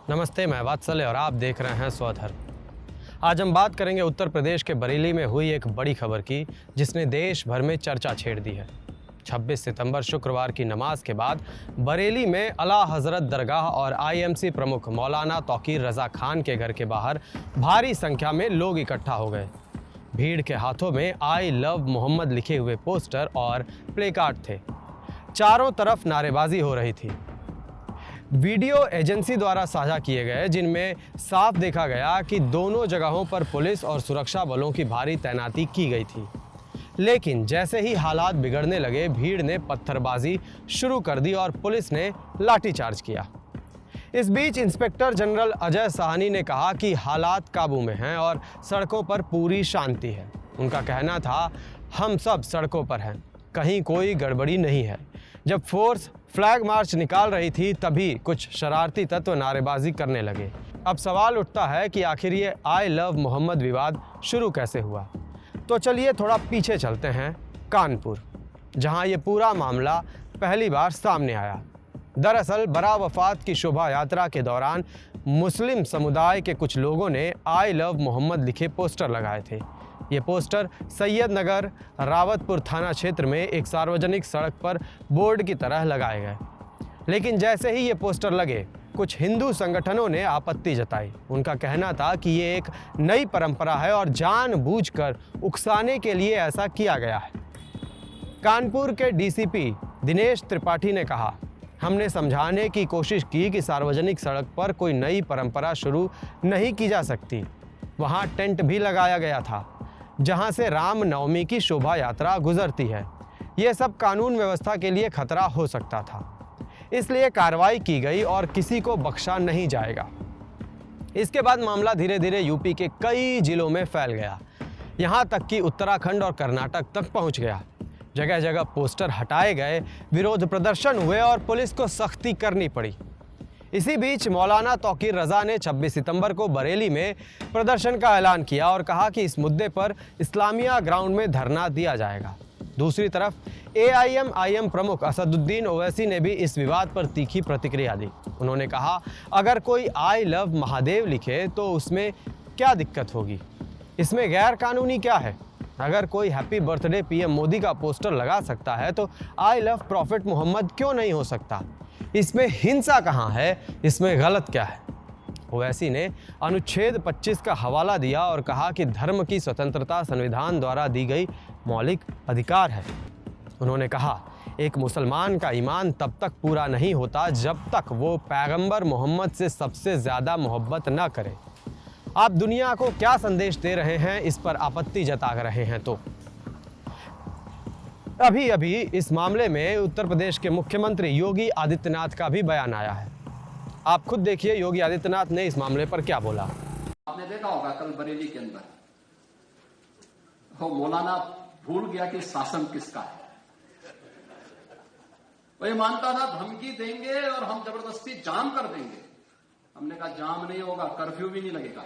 नमस्ते, मैं वात्सल्य और आप देख रहे हैं स्वधर्म। आज हम बात करेंगे उत्तर प्रदेश के बरेली में हुई एक बड़ी खबर की, जिसने देश भर में चर्चा छेड़ दी है। 26 सितंबर शुक्रवार की नमाज के बाद बरेली में आला हजरत दरगाह और आईएमसी प्रमुख मौलाना तौकीर रजा खान के घर के बाहर भारी संख्या में लोग इकट्ठा हो गए। भीड़ के हाथों में आई लव मोहम्मद लिखे हुए पोस्टर और प्लेकार्ड थे। चारों तरफ नारेबाजी हो रही थी। वीडियो एजेंसी द्वारा साझा किए गए, जिनमें साफ देखा गया कि दोनों जगहों पर पुलिस और सुरक्षा बलों की भारी तैनाती की गई थी। लेकिन जैसे ही हालात बिगड़ने लगे, भीड़ ने पत्थरबाजी शुरू कर दी और पुलिस ने लाठीचार्ज किया। इस बीच इंस्पेक्टर जनरल अजय साहनी ने कहा कि हालात काबू में हैं और सड़कों पर पूरी शांति है। उनका कहना था, हम सब सड़कों पर हैं, कहीं कोई गड़बड़ी नहीं है। जब फोर्स फ्लैग मार्च निकाल रही थी, तभी कुछ शरारती तत्व नारेबाजी करने लगे। अब सवाल उठता है कि आखिर ये आई लव मोहम्मद विवाद शुरू कैसे हुआ। तो चलिए थोड़ा पीछे चलते हैं, कानपुर, जहां ये पूरा मामला पहली बार सामने आया। दरअसल बरावफात की शोभा यात्रा के दौरान मुस्लिम समुदाय के कुछ लोगों ने आई लव मोहम्मद लिखे पोस्टर लगाए थे। ये पोस्टर सैयदनगर रावतपुर थाना क्षेत्र में एक सार्वजनिक सड़क पर बोर्ड की तरह लगाए गए। लेकिन जैसे ही ये पोस्टर लगे, कुछ हिंदू संगठनों ने आपत्ति जताई। उनका कहना था कि ये एक नई परंपरा है और जानबूझकर उकसाने के लिए ऐसा किया गया है। कानपुर के डीसीपी दिनेश त्रिपाठी ने कहा, हमने समझाने की कोशिश की कि सार्वजनिक सड़क पर कोई नई परंपरा शुरू नहीं की जा सकती। वहाँ टेंट भी लगाया गया था, जहां से राम नवमी की शोभा यात्रा गुजरती है। यह सब कानून व्यवस्था के लिए खतरा हो सकता था, इसलिए कार्रवाई की गई और किसी को बख्शा नहीं जाएगा। इसके बाद मामला धीरे धीरे यूपी के कई जिलों में फैल गया, यहां तक कि उत्तराखंड और कर्नाटक तक पहुंच गया। जगह जगह पोस्टर हटाए गए, विरोध प्रदर्शन हुए और पुलिस को सख्ती करनी पड़ी। इसी बीच मौलाना तौकीर रजा ने 26 सितंबर को बरेली में प्रदर्शन का ऐलान किया और कहा कि इस मुद्दे पर इस्लामिया ग्राउंड में धरना दिया जाएगा। दूसरी तरफ एआईएमआईएम प्रमुख असदुद्दीन ओवैसी ने भी इस विवाद पर तीखी प्रतिक्रिया दी। उन्होंने कहा, अगर कोई आई लव महादेव लिखे तो उसमें क्या दिक्कत होगी, इसमें गैर कानूनी क्या है। अगर कोई हैप्पी बर्थडे पीएम मोदी का पोस्टर लगा सकता है तो आई लव प्रॉफिट मोहम्मद क्यों नहीं हो सकता। इसमें हिंसा कहाँ है, इसमें गलत क्या है। ओवैसी ने अनुच्छेद 25 का हवाला दिया और कहा कि धर्म की स्वतंत्रता संविधान द्वारा दी गई मौलिक अधिकार है। उन्होंने कहा, एक मुसलमान का ईमान तब तक पूरा नहीं होता जब तक वो पैगंबर मोहम्मद से सबसे ज़्यादा मोहब्बत न करे। आप दुनिया को क्या संदेश दे रहे हैं, इस पर आपत्ति जता रहे हैं। तो अभी इस मामले में उत्तर प्रदेश के मुख्यमंत्री योगी आदित्यनाथ का भी बयान आया है। आप खुद देखिए योगी आदित्यनाथ ने इस मामले पर क्या बोला। आपने देखा होगा कल बरेली के अंदर वो मौलाना भूल गया कि शासन किसका है। वो ये मानता था धमकी देंगे और हम जबरदस्ती जाम कर देंगे। हमने कहा जाम नहीं होगा, कर्फ्यू भी नहीं लगेगा,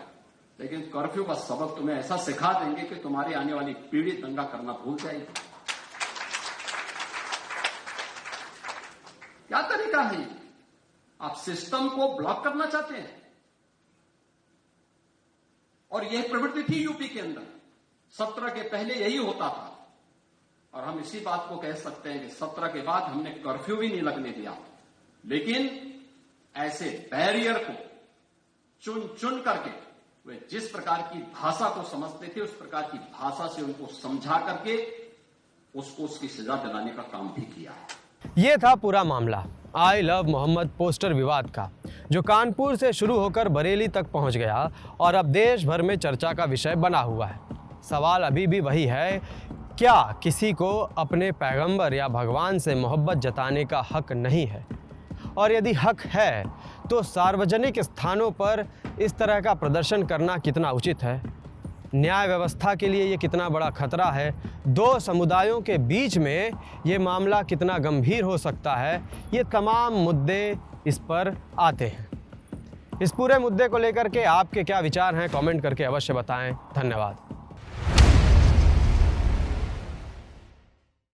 लेकिन कर्फ्यू का सबक तुम्हें ऐसा सिखा देंगे कि तुम्हारी आने वाली पीढ़ी दंगा करना भूल जाएगी। क्या तरीका है? आप सिस्टम को ब्लॉक करना चाहते हैं। और यह प्रवृत्ति थी यूपी के अंदर, 17 के पहले यही होता था। और हम इसी बात को कह सकते हैं कि 17 के बाद हमने कर्फ्यू भी नहीं लगने दिया। लेकिन ऐसे बैरियर को चुन चुन करके वे जिस प्रकार की भाषा को समझते थे, उस प्रकार की भाषा से उनको समझा करके उसको उसकी सजा दिलाने का काम भी किया है। ये था पूरा मामला आई लव मोहम्मद पोस्टर विवाद का, जो कानपुर से शुरू होकर बरेली तक पहुंच गया और अब देश भर में चर्चा का विषय बना हुआ है। सवाल अभी भी वही है, क्या किसी को अपने पैगंबर या भगवान से मोहब्बत जताने का हक नहीं है? और यदि हक है तो सार्वजनिक स्थानों पर इस तरह का प्रदर्शन करना कितना उचित है? न्याय व्यवस्था के लिए ये कितना बड़ा खतरा है? दो समुदायों के बीच में ये मामला कितना गंभीर हो सकता है? ये तमाम मुद्दे इस पर आते हैं। इस पूरे मुद्दे को लेकर के आपके क्या विचार हैं, कमेंट करके अवश्य बताएं। धन्यवाद।